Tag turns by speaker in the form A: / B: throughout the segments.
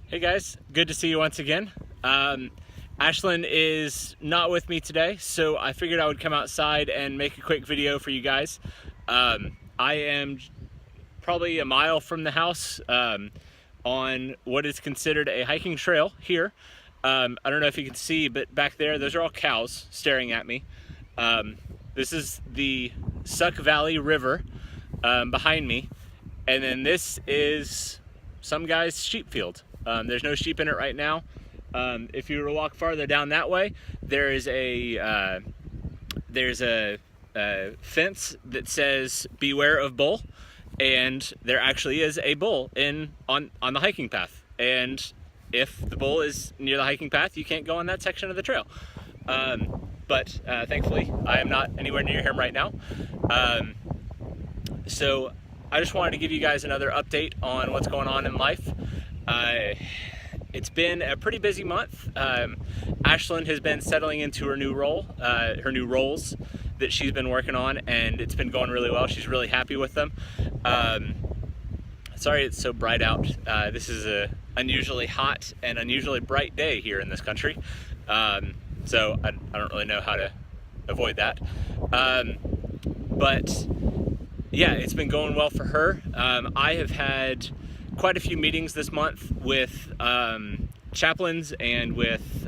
A: Hey guys, good to see you once again. Ashland is not with me today, so I figured I would come outside and make a quick video for you guys. I am probably a mile from the house on what is considered a hiking trail here. I don't know if you can see, but back there, those are all cows staring at me. This is the Suck Valley River behind me, and then this is some guy's sheep field. There's no sheep in it right now. If you were to walk farther down that way, there's a fence that says "Beware of bull," and there actually is a bull on the hiking path. And if the bull is near the hiking path, you can't go on that section of the trail. But thankfully, I am not anywhere near him right now. So I just wanted to give you guys another update on what's going on in life. It's been a pretty busy month. Ashland has been settling into her new roles that she's been working on, and it's been going really well. She's really happy with them. Sorry it's so bright out. This is a unusually hot and unusually bright day here in this country. So I don't really know how to avoid that. But yeah, it's been going well for her. I have had quite a few meetings this month with chaplains and with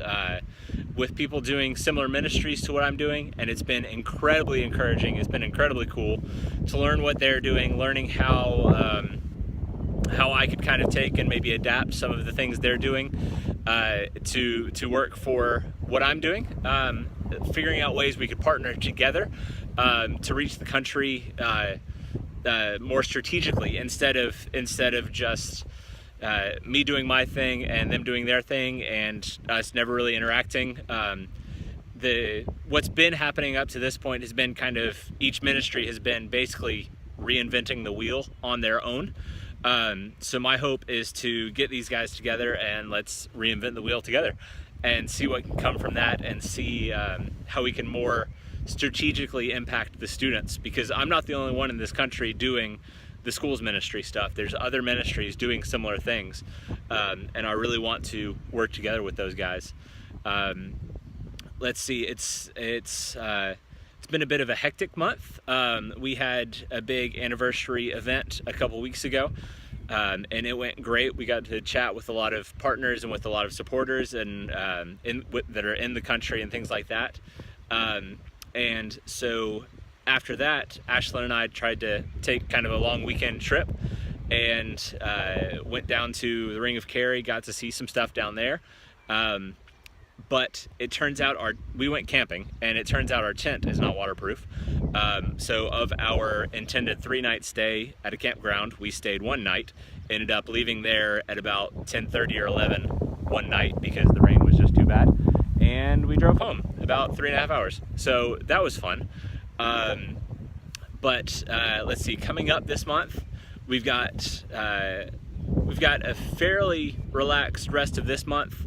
A: people doing similar ministries to what I'm doing, and it's been incredibly encouraging. It's been incredibly cool to learn what they're doing, learning how I could kind of take and maybe adapt some of the things they're doing to work for what I'm doing. Figuring out ways we could partner together to reach the country more strategically instead of just me doing my thing and them doing their thing and us never really interacting. What's been happening up to this point has been kind of each ministry has been basically reinventing the wheel on their own. So my hope is to get these guys together and let's reinvent the wheel together and see what can come from that, and see how we can more strategically impact the students, because I'm not the only one in this country doing the schools ministry stuff. There's other ministries doing similar things, and I really want to work together with those guys. Let's see, it's been a bit of a hectic month. We had a big anniversary event a couple weeks ago, and it went great. We got to chat with a lot of partners and with a lot of supporters and that are in the country and things like that. And so after that, Ashland and I tried to take kind of a long weekend trip and went down to the Ring of Kerry, got to see some stuff down there. But it turns out we went camping, and it turns out our tent is not waterproof. So of our intended 3-night stay at a campground, we stayed one night, ended up leaving there at about 10:30 or 11 one night because the rain was just too bad. And we drove home about 3.5 hours. So that was fun. But let's see, coming up this month, we've got a fairly relaxed rest of this month,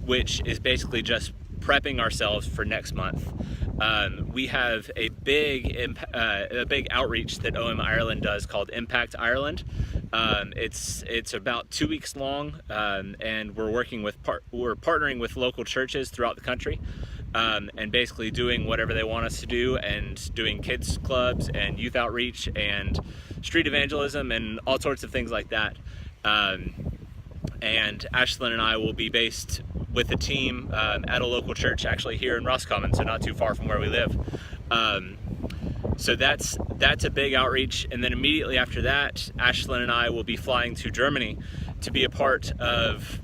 A: which is basically just prepping ourselves for next month. We have a big outreach that OM Ireland does called Impact Ireland. It's about 2 weeks long, and we're partnering with local churches throughout the country, and basically doing whatever they want us to do, and doing kids clubs and youth outreach and street evangelism and all sorts of things like that. And Ashland and I will be based with a team at a local church actually here in Roscommon, so not too far from where we live. So that's a big outreach, and then immediately after that, Ashland and I will be flying to Germany to be a part of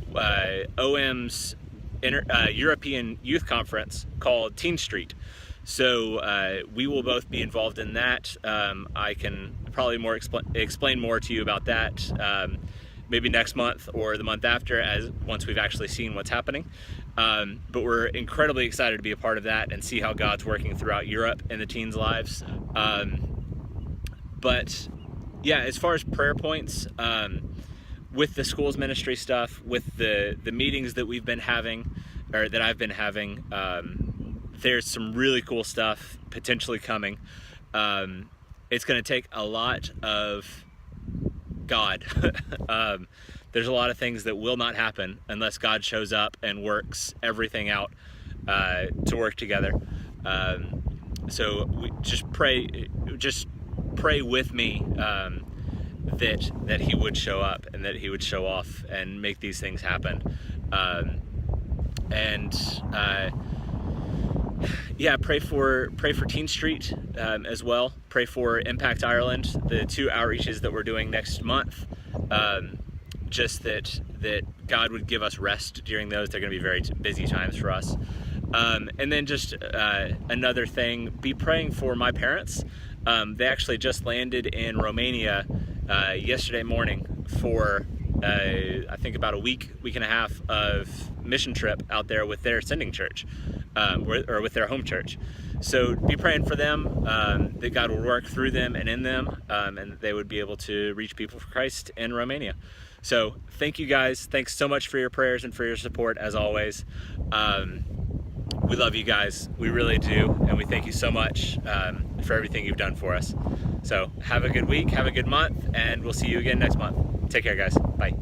A: OM's European Youth Conference called Teen Street. So we will both be involved in that. I can probably explain more to you about that maybe next month or the month after, once we've actually seen what's happening. But we're incredibly excited to be a part of that and see how God's working throughout Europe in the teens' lives. But yeah, as far as prayer points, with the schools ministry stuff, with the meetings that we've been having, or that I've been having, there's some really cool stuff potentially coming. It's going to take a lot of God there's a lot of things that will not happen unless God shows up and works everything out to work together. So we just pray with me that He would show up and that He would show off and make these things happen. Pray for Teen Street as well. Pray for Impact Ireland, the 2 outreaches that we're doing next month. Just that God would give us rest during those. They're going to be very busy times for us. And then just another thing, be praying for my parents. They actually just landed in Romania yesterday morning for I think about a week and a half of mission trip out there with their sending church, or with their home church. So be praying for them, that God will work through them and in them, and that they would be able to reach people for Christ in Romania. So thank you guys. Thanks so much for your prayers and for your support as always. We love you guys. We really do. And we thank you so much for everything you've done for us. So have a good week, have a good month, and we'll see you again next month. Take care, guys. Bye.